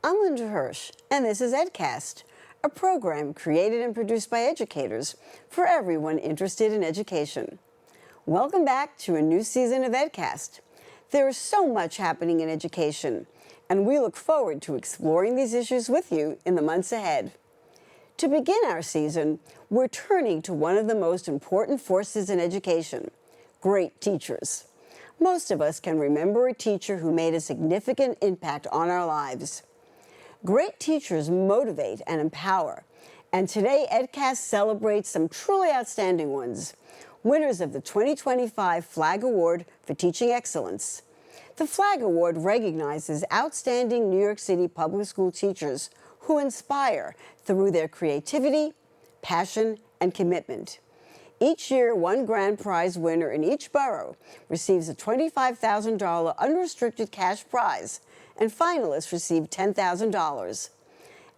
I'm Linda Hirsch, and this is EdCast, a program created and produced by educators for everyone interested in education. Welcome back to a new season of EdCast. There is so much happening in education, and we look forward to exploring these issues with you in the months ahead. To begin our season, we're turning to one of the most important forces in education, great teachers. Most of us can remember a teacher who made a significant impact on our lives. Great teachers motivate and empower, and today EdCast celebrates some truly outstanding ones, winners of the 2025 Flag Award for Teaching Excellence. The Flag Award recognizes outstanding New York City public school teachers who inspire through their creativity, passion, and commitment. Each year, one grand prize winner in each borough receives a $25,000 unrestricted cash prize, and finalists receive $10,000.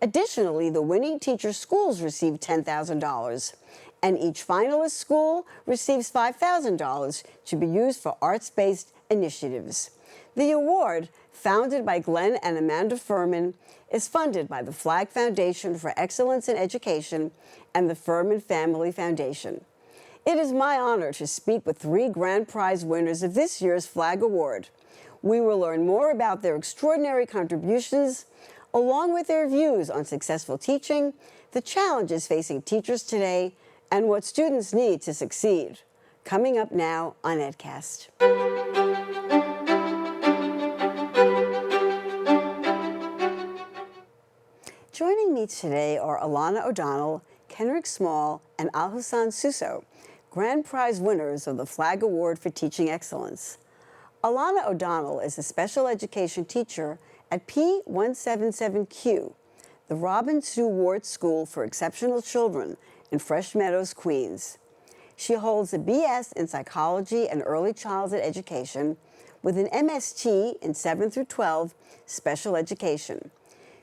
Additionally, the winning teacher schools receive $10,000, and each finalist school receives $5,000 to be used for arts-based initiatives. The award, founded by Glenn and Amanda Furman, is funded by the Flag Foundation for Excellence in Education and the Furman Family Foundation. It is my honor to speak with three grand prize winners of this year's Flag Award. We will learn more about their extraordinary contributions, along with their views on successful teaching, the challenges facing teachers today, and what students need to succeed. Coming up now on EdCast. Joining me today are Alana O'Donnell, Kenrick Small, and Alhassan Suso, grand prize winners of the Flag Award for Teaching Excellence. Alana O'Donnell is a special education teacher at P177Q, the Robin Sue Ward School for Exceptional Children in Fresh Meadows, Queens. She holds a BS in Psychology and Early Childhood Education with an MST in 7 through 12 Special Education.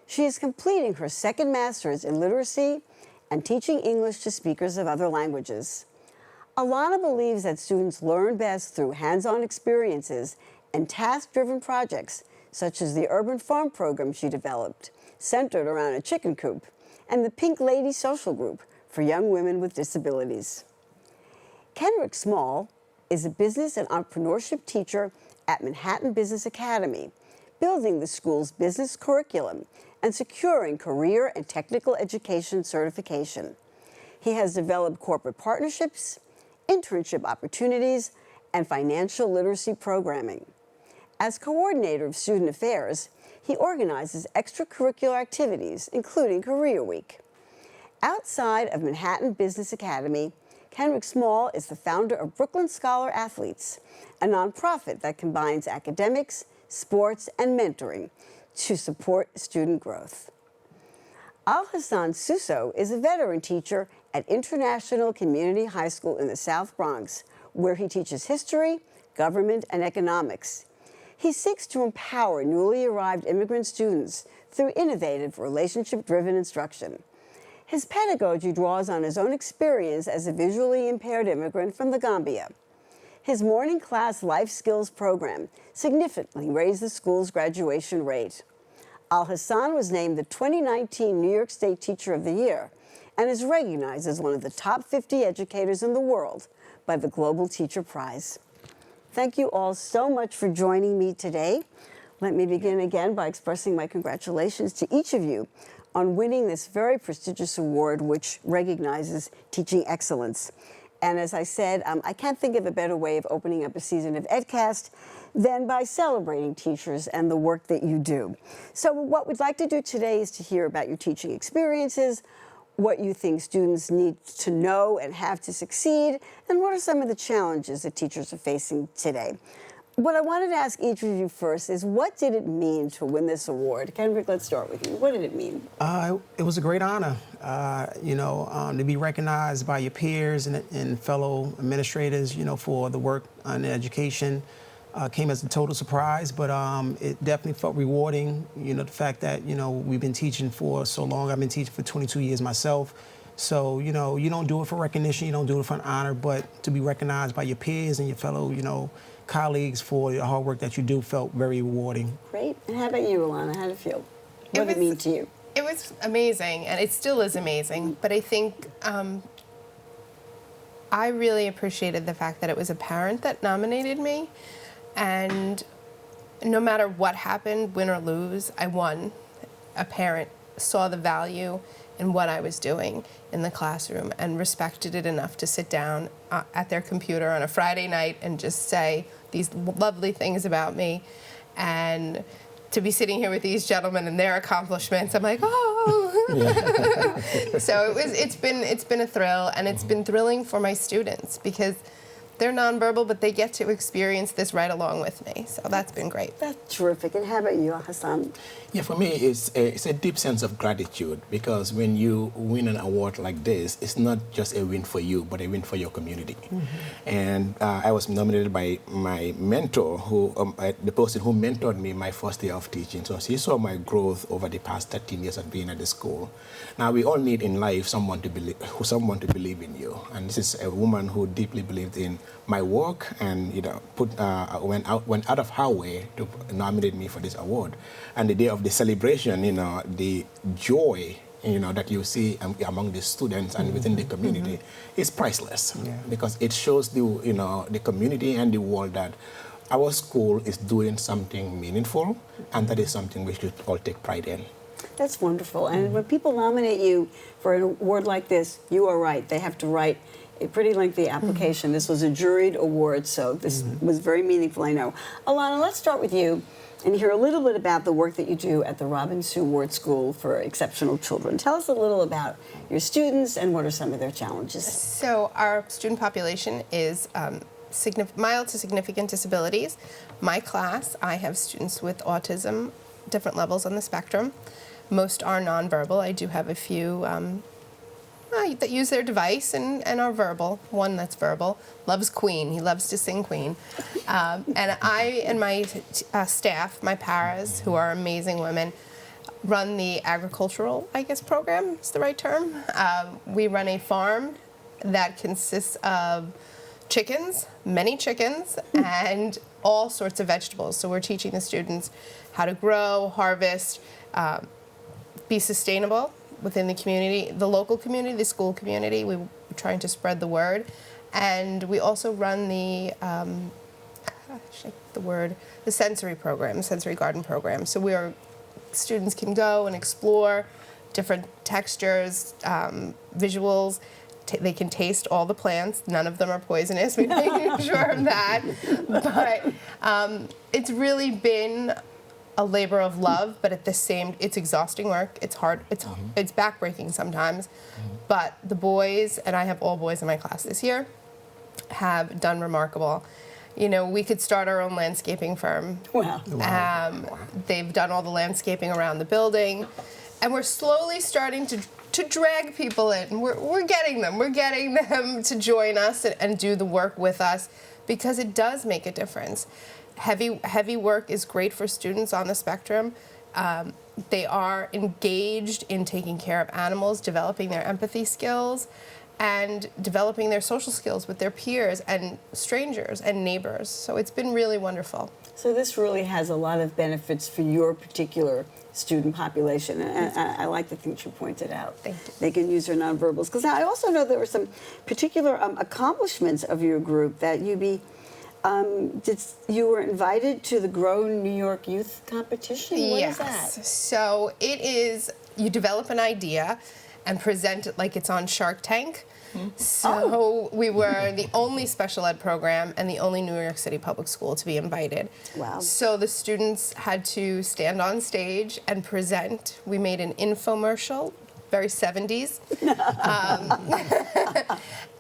She is completing her second master's in literacy and teaching English to speakers of other languages. Alana believes that students learn best through hands-on experiences and task-driven projects, such as the Urban Farm program she developed, centered around a chicken coop, and the Pink Lady Social Group for young women with disabilities. Kenrick Small is a business and entrepreneurship teacher at Manhattan Business Academy, building the school's business curriculum and securing career and technical education certification. He has developed corporate partnerships, internship opportunities, and financial literacy programming. As coordinator of student affairs, he organizes extracurricular activities, including Career Week. Outside of Manhattan Business Academy, Kenrick Small is the founder of Brooklyn Scholar Athletes, a nonprofit that combines academics, sports, and mentoring to support student growth. Alhassan Suso is a veteran teacher at International Community High School in the South Bronx, where he teaches history, government, and economics. He seeks to empower newly arrived immigrant students through innovative, relationship-driven instruction. His pedagogy draws on his own experience as a visually impaired immigrant from the Gambia. His morning class life skills program significantly raised the school's graduation rate. Alhassan was named the 2019 New York State Teacher of the Year and is recognized as one of the top 50 educators in the world by the Global Teacher Prize. Thank you all so much for joining me today. Let me begin again by expressing my congratulations to each of you on winning this very prestigious award, which recognizes teaching excellence. And as I said, I can't think of a better way of opening up a season of EdCast than by celebrating teachers and the work that you do. So what we'd like to do today is to hear about your teaching experiences, what you think students need to know and have to succeed, and what are some of the challenges that teachers are facing today. What I wanted to ask each of you first is, what did it mean to win this award? Kenrick, let's start with you. What did it mean? It was a great honor, to be recognized by your peers and fellow administrators, for the work on education. Came as a total surprise, but it definitely felt rewarding, the fact that, we've been teaching for so long. I've been teaching for 22 years myself. So, you don't do it for recognition, you don't do it for an honor, but to be recognized by your peers and your fellow, colleagues for the hard work that you do felt very rewarding. Great. And how about you, Alana? How did it feel? What did it mean to you? It was amazing, and it still is amazing. But I think I really appreciated the fact that it was a parent that nominated me, and no matter what happened, win or lose, I won. A parent saw the value in what I was doing in the classroom and respected it enough to sit down at their computer on a Friday night and just say these lovely things about me, and to be sitting here with these gentlemen and their accomplishments, I'm like, oh. So it's been a thrill, and it's been thrilling for my students because they're nonverbal, but they get to experience this right along with me. So that's been great. That's terrific. And how about you, Hassan? Yeah, for me, it's a deep sense of gratitude, because when you win an award like this, it's not just a win for you, but a win for your community. And I was nominated by my mentor, the person who mentored me my first year of teaching. So she saw my growth over the past 13 years of being at the school. Now, we all need in life someone to believe in you. And this is a woman who deeply believed in my work, and went out of her way to nominate me for this award. And the day of the celebration, the joy that you see among the students and within the community is priceless, because it shows the community and the world that our school is doing something meaningful, and that is something we should all take pride in. That's wonderful. And when people nominate you for an award like this, you are right. They have to write a pretty lengthy application. This was a juried award, so this was very meaningful, I know. Alana, let's start with you and hear a little bit about the work that you do at the Robin Sue Ward School for Exceptional Children. Tell us a little about your students and what are some of their challenges. So our student population is mild to significant disabilities. My class, I have students with autism, different levels on the spectrum. Most are nonverbal. I do have a few that use their device and are verbal. One that's verbal loves Queen. He loves to sing Queen. And I and my staff, my paras, who are amazing women, run the agricultural, program is the right term. We run a farm that consists of chickens, many chickens, and all sorts of vegetables. So we're teaching the students how to grow, harvest, be sustainable within the community, the local community, the school community. We're trying to spread the word. And we also run the sensory program, sensory garden program. So students can go and explore different textures, visuals. They can taste all the plants. None of them are poisonous. We're making sure of that. But it's really been a labor of love, but it's exhausting work. It's hard. It's backbreaking sometimes. But the boys, and I have all boys in my class this year, have done remarkable. We could start our own landscaping firm. Wow. They've done all the landscaping around the building, and we're slowly starting to drag people in. We're getting them. We're getting them to join us and do the work with us, because it does make a difference. Heavy work is great for students on the spectrum. They are engaged in taking care of animals, developing their empathy skills, and developing their social skills with their peers and strangers and neighbors. So it's been really wonderful. So this really has a lot of benefits for your particular student population, and I like the things you pointed out. Thank you. They can use their nonverbals. Because I also know there were some particular accomplishments of your group that you were invited to the Grow New York Youth Competition? What is that? So it is, you develop an idea and present it like it's on Shark Tank. So we were the only special ed program and the only New York City public school to be invited. Wow. So the students had to stand on stage and present. We made an infomercial, very 70s.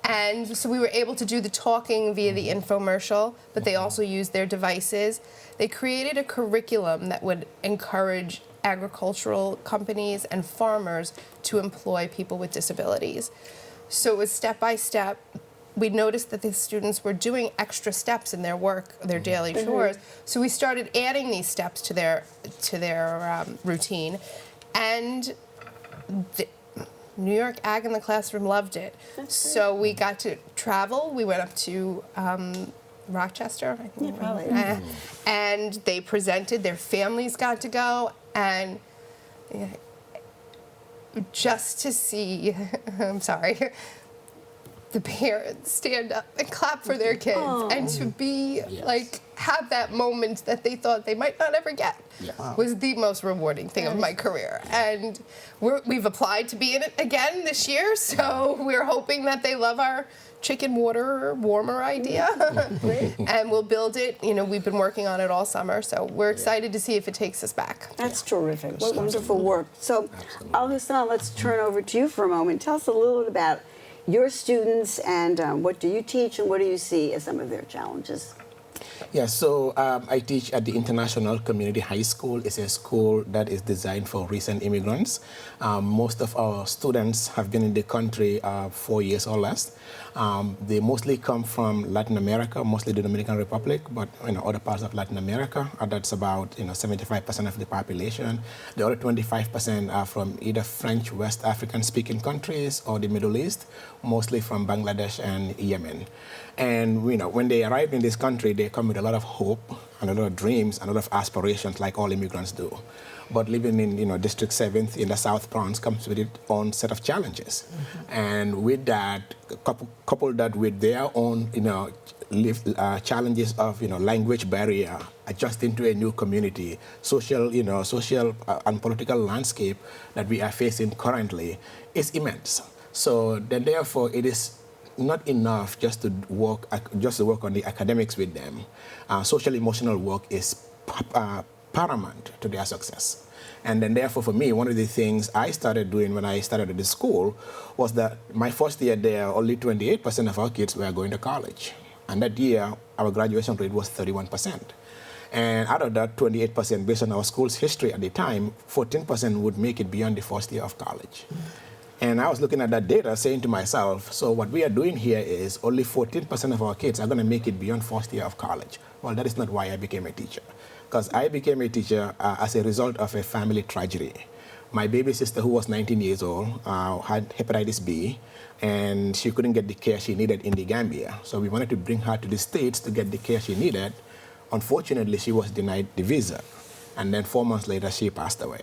And so we were able to do the talking via the infomercial, but they also used their devices. They created a curriculum that would encourage agricultural companies and farmers to employ people with disabilities. So it was step by step. We noticed that the students were doing extra steps in their work, their daily chores. So we started adding these steps to their routine, and New York Ag in the Classroom loved it. So we got to travel. We went up to Rochester, I think. Yeah, probably. And they presented. Their families got to go, and just to see, I'm sorry, the parents stand up and clap for their kids and to be like, have that moment that they thought they might not ever get was the most rewarding thing of my career. And we've applied to be in it again this year, so we're hoping that they love our chicken water warmer idea. And we'll build it. You know, we've been working on it all summer, so we're excited to see if it takes us back. That's terrific. What wonderful work. So, Al-Hassan, let's turn over to you for a moment. Tell us a little bit about your students and what do you teach and what do you see as some of their challenges? Yeah, so I teach at the International Community High School. It's a school that is designed for recent immigrants. Most of our students have been in the country 4 years or less. They mostly come from Latin America, mostly the Dominican Republic, but other parts of Latin America. That's about 75% of the population. The other 25% are from either French, West African-speaking countries or the Middle East, mostly from Bangladesh and Yemen. And when they arrive in this country, they come with a lot of hope and a lot of dreams and a lot of aspirations, like all immigrants do. But living in District 7th in the South Bronx comes with its own set of challenges. And with that, couple that with their own challenges of language barrier, adjusting to a new community, social and political landscape that we are facing currently is immense. So then therefore it is not enough just to work on the academics with them. Social emotional work is paramount to their success. And then therefore for me, one of the things I started doing when I started at the school was that my first year there, only 28% of our kids were going to college. And that year, our graduation rate was 31%. And out of that 28%, based on our school's history at the time, 14% would make it beyond the first year of college. And I was looking at that data saying to myself, so what we are doing here is only 14% of our kids are going to make it beyond first year of college. Well, that is not why I became a teacher. Because I became a teacher as a result of a family tragedy. My baby sister, who was 19 years old, had hepatitis B, and she couldn't get the care she needed in the Gambia. So we wanted to bring her to the States to get the care she needed. Unfortunately, she was denied the visa. And then 4 months later, she passed away.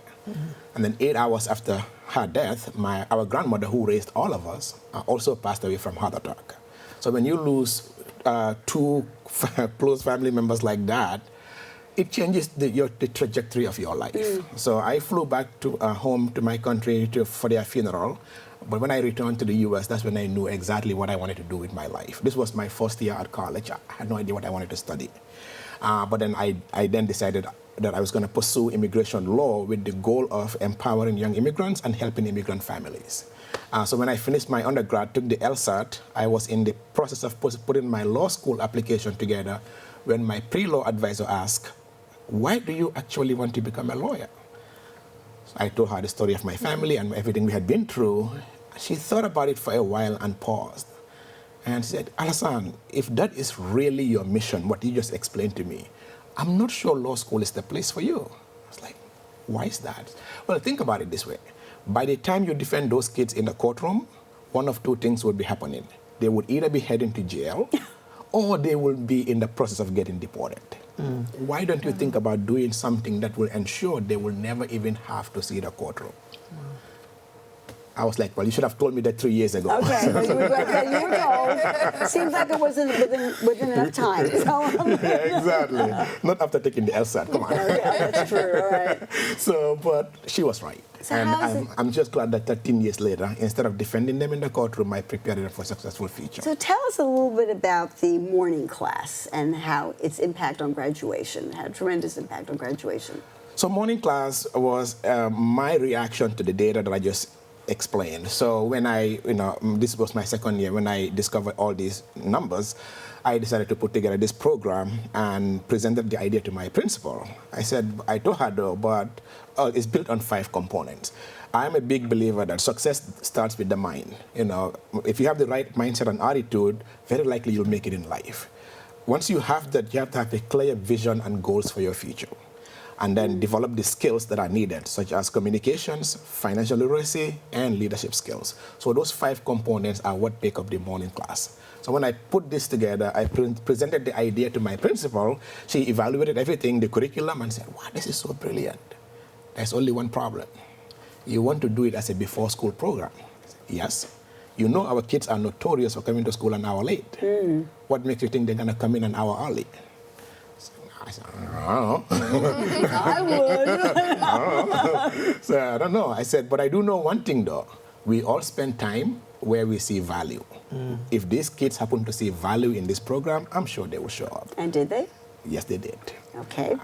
And then 8 hours after her death, our grandmother, who raised all of us, also passed away from heart attack. So when you lose two close family members like that, it changes the trajectory of your life. So I flew back to home to my country for their funeral. But when I returned to the U.S., that's when I knew exactly what I wanted to do with my life. This was my first year at college. I had no idea what I wanted to study. But then I then decided that I was going to pursue immigration law with the goal of empowering young immigrants and helping immigrant families. So when I finished my undergrad, took the LSAT, I was in the process of putting my law school application together when my pre-law advisor asked, why do you actually want to become a lawyer? So I told her the story of my family and everything we had been through. She thought about it for a while and paused and said, Al-Hassan, if that is really your mission, what you just explained to me, I'm not sure law school is the place for you. I was like, why is that? Well, think about it this way. By the time you defend those kids in the courtroom, one of two things would be happening. They would either be heading to jail or they will be in the process of getting deported. Why don't you think about doing something that will ensure they will never even have to see the courtroom? I was like, well, you should have told me that 3 years ago. Okay, you were told. Seems like it wasn't within enough time. So. Yeah, exactly. Not after taking the LSAT, come on. Yeah, that's true, all right. So, but she was right. So and I'm just glad that 13 years later, instead of defending them in the courtroom, I prepared them for a successful future. So tell us a little bit about the morning class and how its impact on graduation, had a tremendous impact on graduation. So morning class was my reaction to the data that I just explained. So when this was my second year, when I discovered all these numbers, I decided to put together this program and presented the idea to my principal. I told her though, but it's built on 5 components. I'm a big believer that success starts with the mind. If you have the right mindset and attitude, very likely you'll make it in life. Once you have that, you have to have a clear vision and goals for your future. And then develop the skills that are needed, such as communications, financial literacy, and leadership skills. So those 5 components are what make up the morning class. So when I put this together, I presented the idea to my principal. She evaluated everything, the curriculum, and said, wow, this is so brilliant. There's only one problem. you want to do it as a before school program. Yes. You know our kids are notorious for coming to school an hour late. What makes you think they're going to come in an hour early? So I said, I don't know. I would. So I don't know. I said, but I do know one thing though. We all spend time where we see value. If these kids happen to see value in this program, I'm sure they will show up. And did they? Yes, they did. Okay.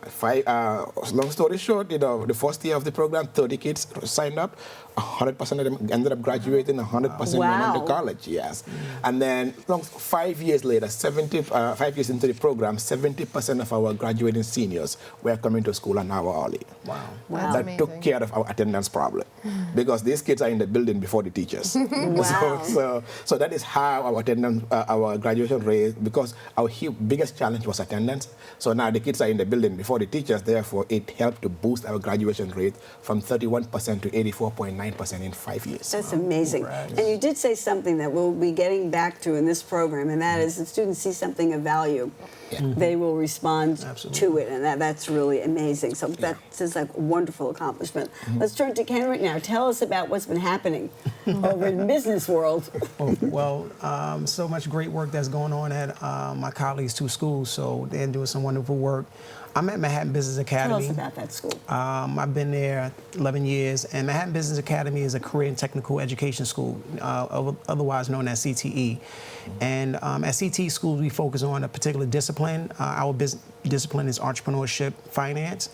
Long story short, the first year of the program, 30 kids signed up. 100% of them ended up graduating. 100% went on to college. Yes. And then 5 years later, 5 years into the program, 70% of our graduating seniors were coming to school an hour early. Wow. That's That amazing. took care of our attendance problem because these kids are in the building before the teachers. Wow. So that is how our attendance, our graduation rate, because our biggest challenge was attendance. So now the kids are in the building before the teachers. Therefore, it helped to boost our graduation rate from 31% to 84.9% in 5 years. That's amazing. Congrats. And you did say something that we'll be getting back to in this program, and that is if students see something of value, they will respond to it, and that's really amazing. So that is like a wonderful accomplishment. Let's turn to Kenrick now. Tell us about what's been happening over in the business world. Well, so much great work that's going on at my colleagues' two schools, so they're doing some wonderful work. I'm at Manhattan Business Academy. Tell us about that school. I've been there 11 years, and Manhattan Business Academy is a career and technical education school, otherwise known as CTE. And at CTE schools, we focus on a particular discipline. Our discipline is entrepreneurship, finance.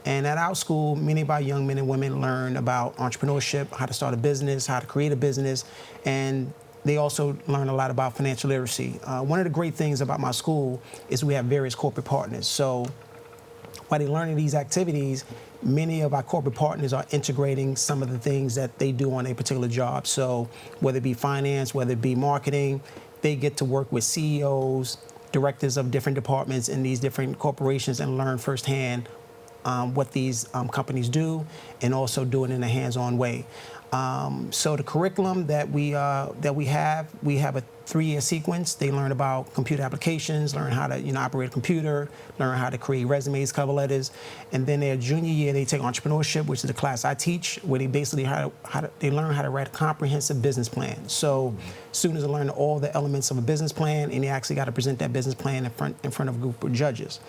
And at our school, many of our young men and women learn about entrepreneurship, how to start a business, how to create a business, and they also learn a lot about financial literacy. One of the great things about my school is we have various corporate partners. So while they're learning these activities, many of our corporate partners are integrating some of the things that they do on a particular job. So whether it be finance, whether it be marketing, they get to work with CEOs, directors of different departments in these different corporations and learn firsthand what these companies do, and also do it in a hands-on way. So the curriculum that we have a 3-year sequence. They learn about computer applications, learn how to operate a computer, learn how to create resumes, cover letters, and then their junior year they take entrepreneurship, which is the class I teach, where they basically they learn how to write a comprehensive business plan. So students learn all the elements of a business plan, and they actually got to present that business plan in front of a group of judges.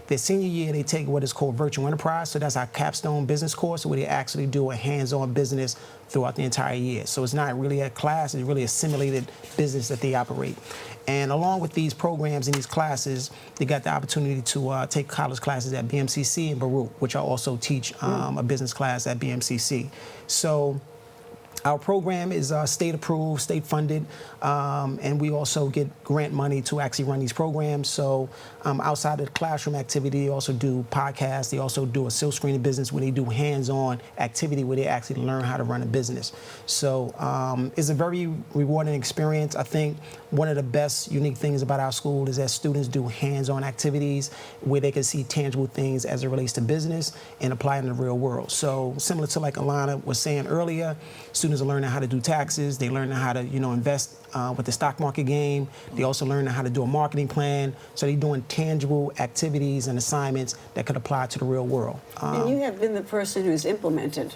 Their senior year, they take what is called virtual enterprise. So that's our capstone business course where they actually do a hands-on business throughout the entire year. So it's not really a class, it's really a simulated business that they operate. And along with these programs and these classes, they got the opportunity to take college classes at BMCC and Baruch, which I also teach a business class at BMCC. So our program is state approved, state funded, and we also get grant money to actually run these programs. So outside of the classroom activity, they also do podcasts. They also do a silk screening business where they do hands-on activity where they actually learn how to run a business. So it's a very rewarding experience. I think one of the best unique things about our school is that students do hands-on activities where they can see tangible things as it relates to business and apply it in the real world. So similar to like Alana was saying earlier, students are learning how to do taxes. They learn how to, invest with the stock market game. They also learn how to do a marketing plan. So they're doing tangible activities and assignments that could apply to the real world. And you have been the person who's implemented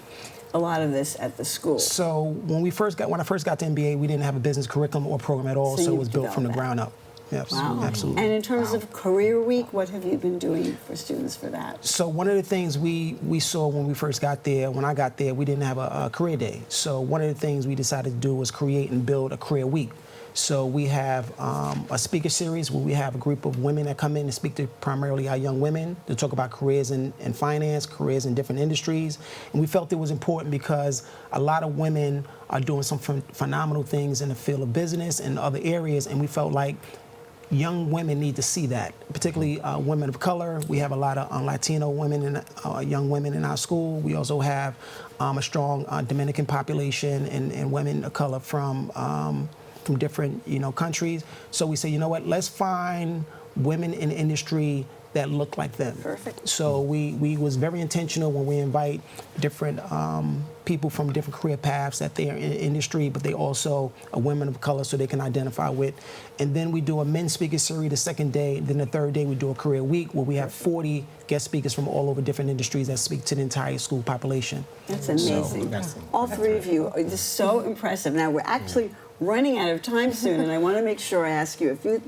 a lot of this at the school. So when I first got to MBA, we didn't have a business curriculum or program at all. So it was built from the ground up. Yes, wow. Absolutely. And in terms of Career Week, what have you been doing for students for that? So one of the things we saw when we first got there, when I got there, we didn't have a career day. So one of the things we decided to do was create and build a career week. So we have a speaker series where we have a group of women that come in and speak to primarily our young women to talk about careers in finance, careers in different industries. And we felt it was important because a lot of women are doing some phenomenal things in the field of business and other areas, and we felt like young women need to see that, particularly women of color. We have a lot of Latino women and young women in our school. We also have a strong Dominican population and women of color from different countries. So we say, let's find women in industry that look like them. Perfect. So we was very intentional when we invite different people from different career paths that they're in the industry, but they also are women of color, so they can identify with. And then we do a men's speaker series the second day. Then the third day we do a career week where we have 40 guest speakers from all over different industries that speak to the entire school population. That's amazing. All three of you are just so impressive. Now we're actually running out of time soon, and I want to make sure I ask you a few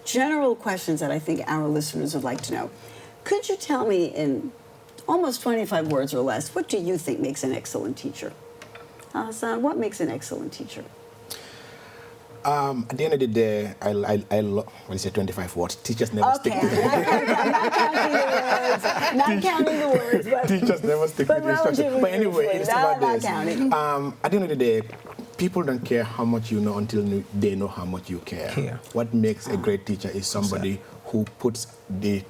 general questions that I think our listeners would like to know. Could you tell me in almost 25 words or less, what do you think makes an excellent teacher? Hassan, what makes an excellent teacher? At the end of the day, when you say 25 words, teachers never stick to it. Not counting the words, but teachers never stick to the instruction. But anyway, it's about this. Counting. At the end of the day, people don't care how much you know until they know how much you care. What makes a great teacher is somebody who puts the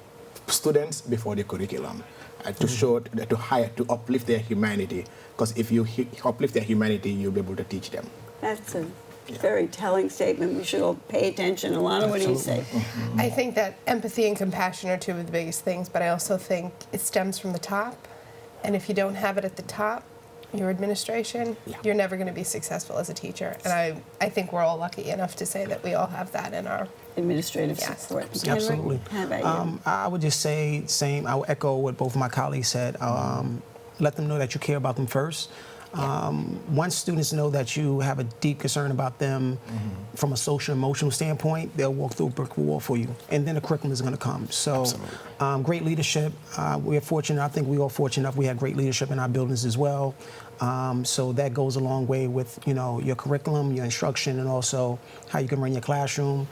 students before the curriculum. To show, to uplift their humanity. Because if you uplift their humanity, you'll be able to teach them. That's a very telling statement. We should all pay attention. Alana, what do you say? I think that empathy and compassion are two of the biggest things, but I also think it stems from the top. And if you don't have it at the top, your administration, you're never going to be successful as a teacher. And I think we're all lucky enough to say that we all have that in our administrative support. Absolutely. How about you? I would just say same. I would echo what both of my colleagues said. Let them know that you care about them first. Once students know that you have a deep concern about them from a social emotional standpoint, they'll walk through a brick wall for you, and then the curriculum is going to come. So great leadership. We're fortunate. I think we're all fortunate enough we have great leadership in our buildings as well. So that goes a long way with your curriculum, your instruction, and also how you can run your classroom.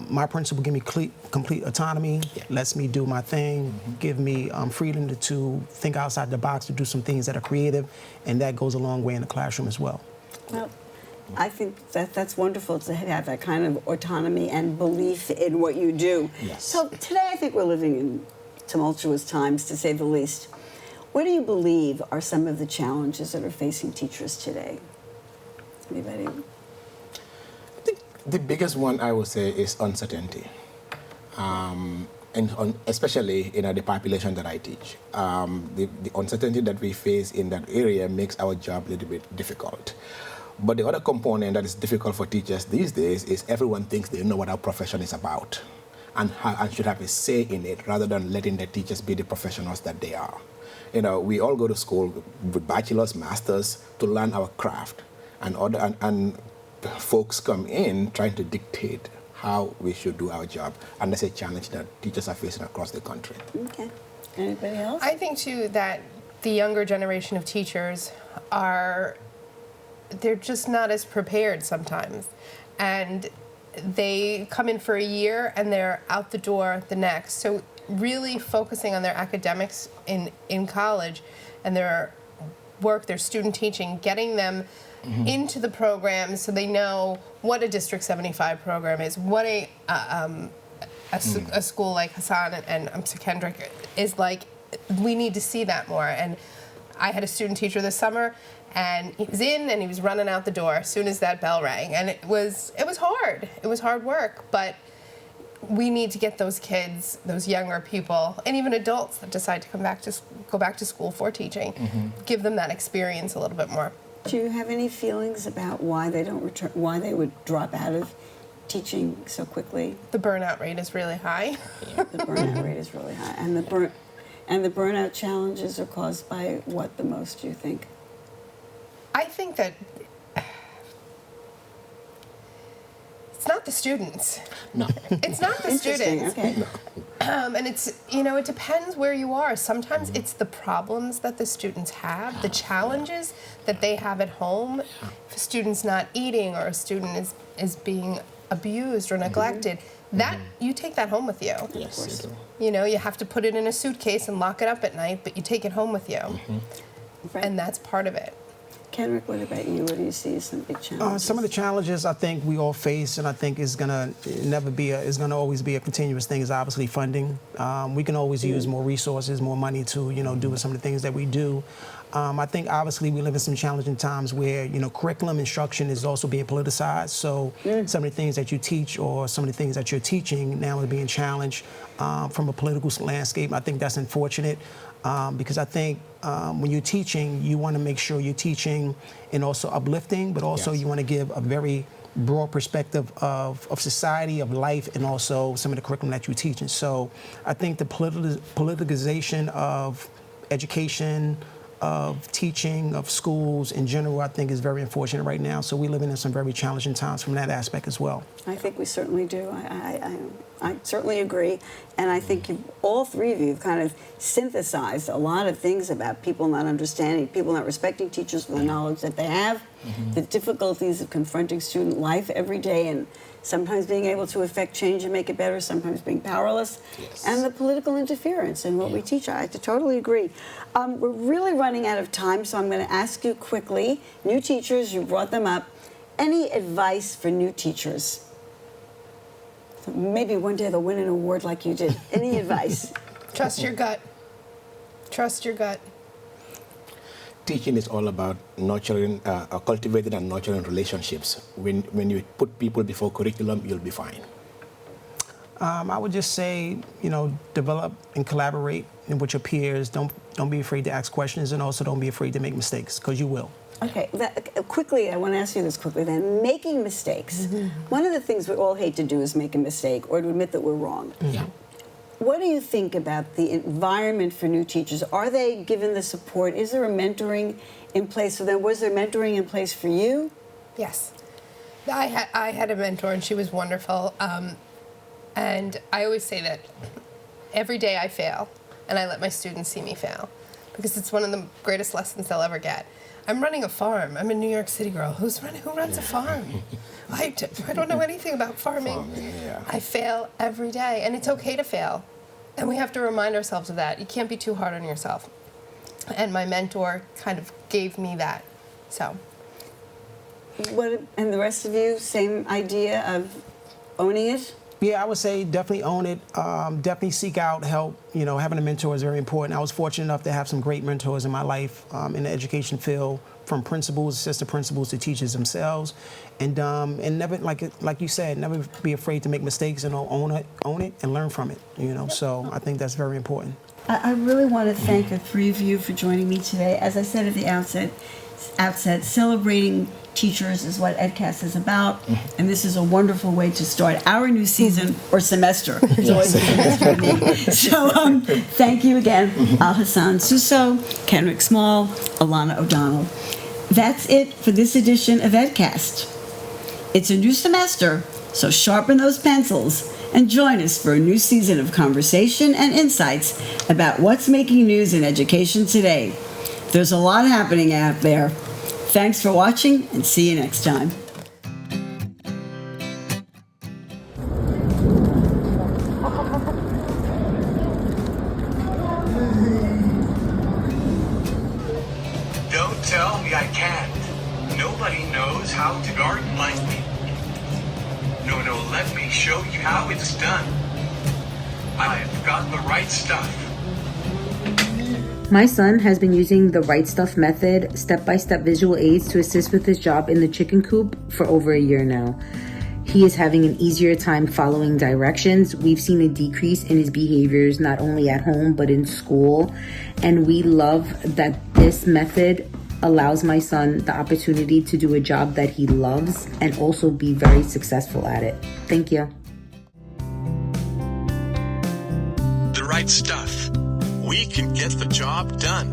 My principal give me complete autonomy, lets me do my thing, give me freedom to think outside the box, to do some things that are creative, and that goes a long way in the classroom as well. Well, I think that's wonderful to have that kind of autonomy and belief in what you do. Yes. So today I think we're living in tumultuous times, to say the least. What do you believe are some of the challenges that are facing teachers today? Anybody? The biggest one I would say is uncertainty, and especially in the population that I teach. The uncertainty that we face in that area makes our job a little bit difficult. But the other component that is difficult for teachers these days is everyone thinks they know what our profession is about and should have a say in it rather than letting the teachers be the professionals that they are. We all go to school with bachelor's, master's to learn our craft, and folks come in trying to dictate how we should do our job, and that's a challenge that teachers are facing across the country. Okay. Anybody else? I think too that the younger generation of teachers they're just not as prepared sometimes, and they come in for a year and they're out the door the next. So really focusing on their academics in college and their work, their student teaching, getting them into the program so they know what a District 75 program is, what a school like Hassan and Sir Kendrick is like. We need to see that more. And I had a student teacher this summer, and he was in and he was running out the door as soon as that bell rang. And it was hard. It was hard work, but we need to get those kids, those younger people, and even adults that decide to go back to school for teaching, give them that experience a little bit more. Do you have any feelings about why they don't return, why they would drop out of teaching so quickly? The burnout rate is really high. The burnout rate is really high, and the burnout challenges are caused by what the most, do you think? I think that it's not the students. No. It's not the students. Okay. No. And it's, it depends where you are. Sometimes it's the problems that the students have, the challenges that they have at home. If a student's not eating or a student is being abused or neglected, that you take that home with you. Yes. You have to put it in a suitcase and lock it up at night, but you take it home with you. Right. And that's part of it. Kendrick, what about you? What do you see as some big challenges? Some of the challenges I think we all face, and I think is gonna always be a continuous thing, is obviously funding. We can always use more resources, more money to do some of the things that we do. I think obviously we live in some challenging times where curriculum instruction is also being politicized. So some of the things that you teach or some of the things that you're teaching now are being challenged. from a political landscape. I think that's unfortunate because I think when you're teaching, you want to make sure you're teaching and also uplifting, but also you want to give a very broad perspective of society, of life, and also some of the curriculum that you teach. And so I think the politicization of education, of teaching, of schools in general, I think is very unfortunate right now. So we're living in some very challenging times from that aspect as well. I think we certainly do. I certainly agree. And I think all three of you have kind of synthesized a lot of things about people not understanding, people not respecting teachers for the knowledge that they have, the difficulties of confronting student life every day, and sometimes being able to affect change and make it better, sometimes being powerless, and the political interference in what we teach. I totally agree. We're really running out of time, so I'm going to ask you quickly, new teachers, you brought them up, any advice for new teachers? So maybe one day they'll win an award like you did. Any advice? Trust your gut. Trust your gut. Teaching is all about nurturing, cultivating and nurturing relationships. When you put people before curriculum, you'll be fine. I would just say, develop and collaborate with your peers. Don't be afraid to ask questions, and also don't be afraid to make mistakes, because you will. Okay, quickly, I want to ask you this quickly then. Making mistakes. One of the things we all hate to do is make a mistake or to admit that we're wrong. Yeah. What do you think about the environment for new teachers? Are they given the support? Is there a mentoring in place for them? Was there mentoring in place for you? Yes. I had a mentor, and she was wonderful. And I always say that every day I fail, and I let my students see me fail, because it's one of the greatest lessons they'll ever get. I'm running a farm. I'm a New York City girl. Who runs a farm? I don't know anything about farming. I fail every day, and it's okay to fail. And we have to remind ourselves of that. You can't be too hard on yourself. And my mentor kind of gave me that. So. And the rest of you, same idea of owning it? Yeah, I would say definitely own it. Definitely seek out help. Having a mentor is very important. I was fortunate enough to have some great mentors in my life in the education field, from principals, assistant principals, to teachers themselves, and never, like you said, never be afraid to make mistakes and own it, and learn from it. So I think that's very important. I really want to thank the three of you for joining me today. As I said at the outset, celebrating teachers is what EdCast is about, and this is a wonderful way to start our new season or semester. It's always a semester with me. So thank you again, Al-Hassan Suso, Kenrick Small, Alana O'Donnell. That's it for this edition of EdCast. It's a new semester, so sharpen those pencils and join us for a new season of conversation and insights about what's making news in education today. There's a lot happening out there. Thanks for watching, and see you next time. Don't tell me I can't. Nobody knows how to garden like me. No, let me show you how it's done. I've got the right stuff. My son has been using the Right Stuff method, step-by-step visual aids to assist with his job in the chicken coop for over a year now. He is having an easier time following directions. We've seen a decrease in his behaviors, not only at home, but in school. And we love that this method allows my son the opportunity to do a job that he loves and also be very successful at it. Thank you. The Right Stuff. We can get the job done.